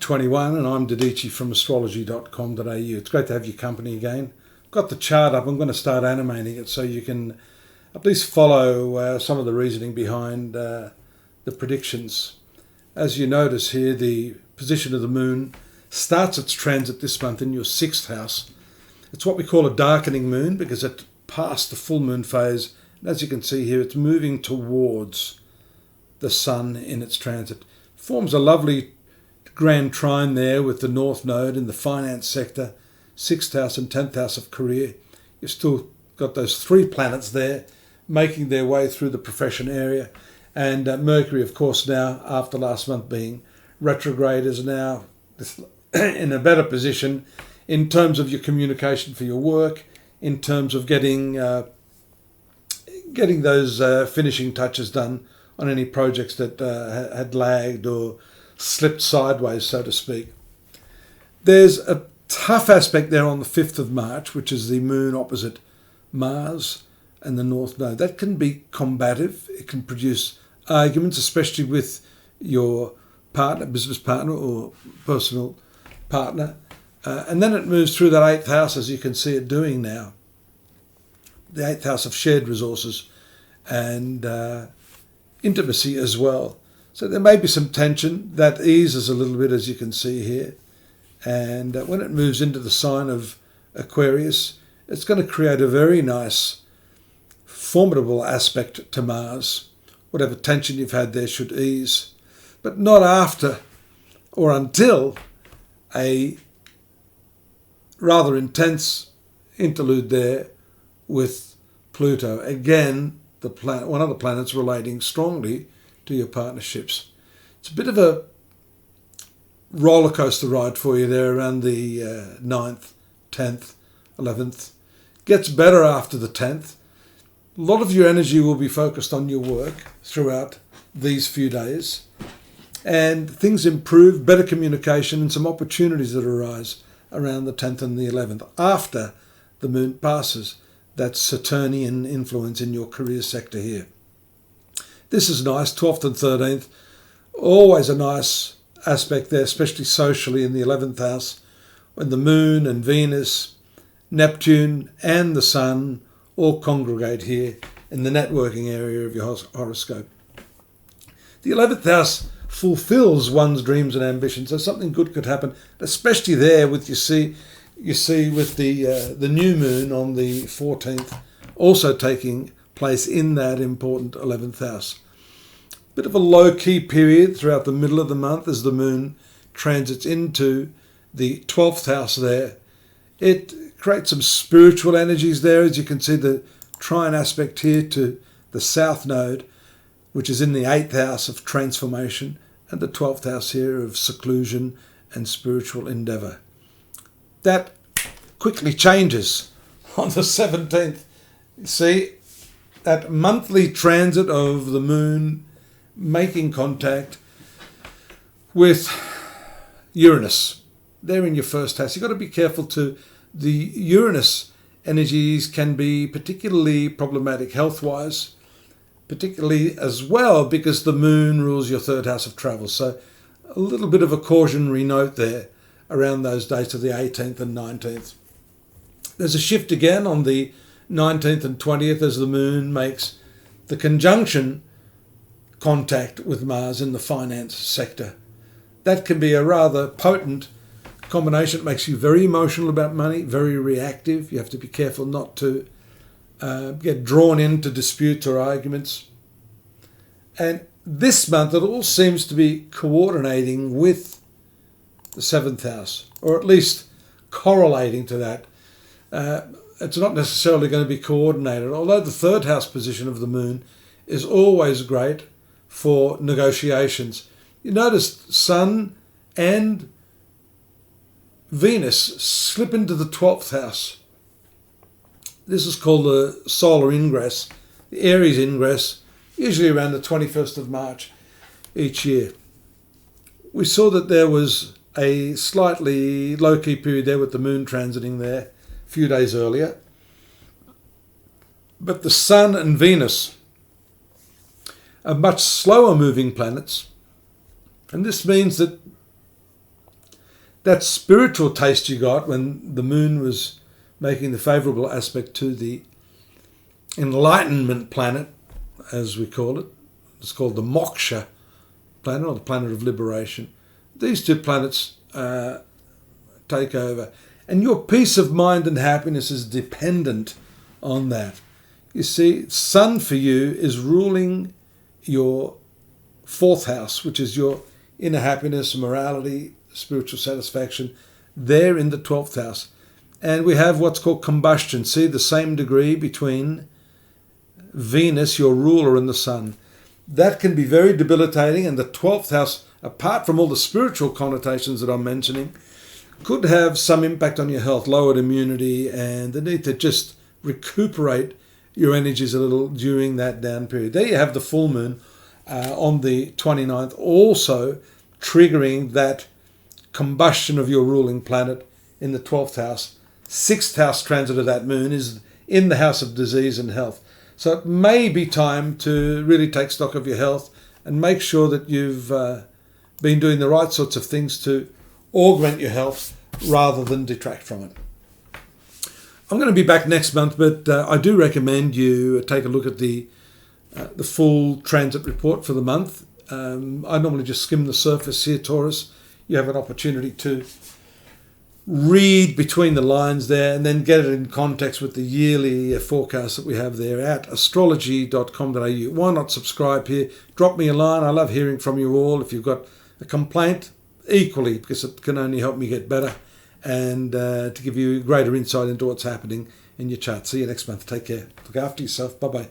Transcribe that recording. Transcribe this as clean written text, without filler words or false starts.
2021, and I'm Didici from astrology.com.au. It's great to have your company again. Got the chart up. I'm going to start animating it so you can at least follow some of the reasoning behind the predictions. As you notice here, the position of the moon starts its transit this month in your 6th house. It's what we call a darkening moon because it passed the full moon phase. And as you can see here, it's moving towards the sun in its transit. Forms a lovely grand trine there with the North Node in the finance sector, 6th house and 10th house of career. You've still got those 3 planets there making their way through the profession area. And Mercury, of course, now, after last month being retrograde, is now in a better position in terms of your communication for your work, in terms of getting those finishing touches done on any projects that had lagged or slipped sideways, so to speak. There's a tough aspect there on the 5th of March, which is the moon opposite Mars and the North Node. That can be combative. It can produce arguments, especially with your partner, business partner or personal partner. And then it moves through that 8th house, as you can see it doing now. The 8th house of shared resources and intimacy as well. So there may be some tension that eases a little bit, as you can see here. And when it moves into the sign of Aquarius, it's going to create a very nice, formidable aspect to Mars. Whatever tension you've had there should ease, but not after or until a rather intense interlude there with Pluto. Again, one of the planets relating strongly to your partnerships. It's a bit of a roller coaster ride for you there around the 9th, 10th, 11th. Gets better after the 10th. A lot of your energy will be focused on your work throughout these few days. And things improve, better communication and some opportunities that arise around the 10th and the 11th after the moon passes that Saturnian influence in your career sector here. This is nice, 12th and 13th. Always a nice aspect there, especially socially in the 11th house, when the moon and Venus, Neptune and the sun all congregate here in the networking area of your horoscope. The 11th house fulfills one's dreams and ambitions, so something good could happen, especially there with you see with the new moon on the 14th also taking place in that important 11th house. Bit of a low-key period throughout the middle of the month as the moon transits into the 12th house there. It creates some spiritual energies there, as you can see the trine aspect here to the South Node, which is in the 8th house of transformation, and the 12th house here of seclusion and spiritual endeavour. That quickly changes on the 17th. You see, that monthly transit of the moon making contact with Uranus. They're in your 1st house. You've got to be careful too. The Uranus energies can be particularly problematic health-wise, particularly as well because the moon rules your 3rd house of travel. So a little bit of a cautionary note there around those dates of the 18th and 19th. There's a shift again on the 19th and 20th as the moon makes the conjunction contact with Mars in the finance sector. That can be a rather potent combination. It makes you very emotional about money, very reactive. You have to be careful not to get drawn into disputes or arguments. And this month it all seems to be coordinating with the 7th house, or at least correlating to that. It's not necessarily going to be coordinated, although the 3rd house position of the moon is always great for negotiations. You notice Sun and Venus slip into the 12th house. This is called the solar ingress, the Aries ingress, usually around the 21st of March each year. We saw that there was a slightly low-key period there with the moon transiting there a few days earlier. But the Sun and Venus are much slower moving planets, and this means that that spiritual taste you got when the moon was making the favourable aspect to the enlightenment planet, as we call it. It's called the moksha planet, or the planet of liberation. These two planets take over. And your peace of mind and happiness is dependent on that. You see, Sun for you is ruling your fourth house, which is your inner happiness, morality, spiritual satisfaction. They're in the 12th house. And we have what's called combustion. See, the same degree between Venus, your ruler, and the Sun. That can be very debilitating, and the 12th house, apart from all the spiritual connotations that I'm mentioning, could have some impact on your health, lowered immunity, and the need to just recuperate your energies a little during that down period. There you have the full moon on the 29th, also triggering that combustion of your ruling planet in the 12th house. 6th house transit of that moon is in the house of disease and health. So it may be time to really take stock of your health and make sure that you've been doing the right sorts of things to augment your health rather than detract from it. I'm going to be back next month, but I do recommend you take a look at the full transit report for the month. I normally just skim the surface here, Taurus. You have an opportunity to read between the lines there and then get it in context with the yearly forecast that we have there at astrology.com.au. Why not subscribe here? Drop me a line. I love hearing from you all. If you've got a complaint, equally, because it can only help me get better and to give you greater insight into what's happening in your chart. See you next month. Take care. Look after yourself. Bye-bye.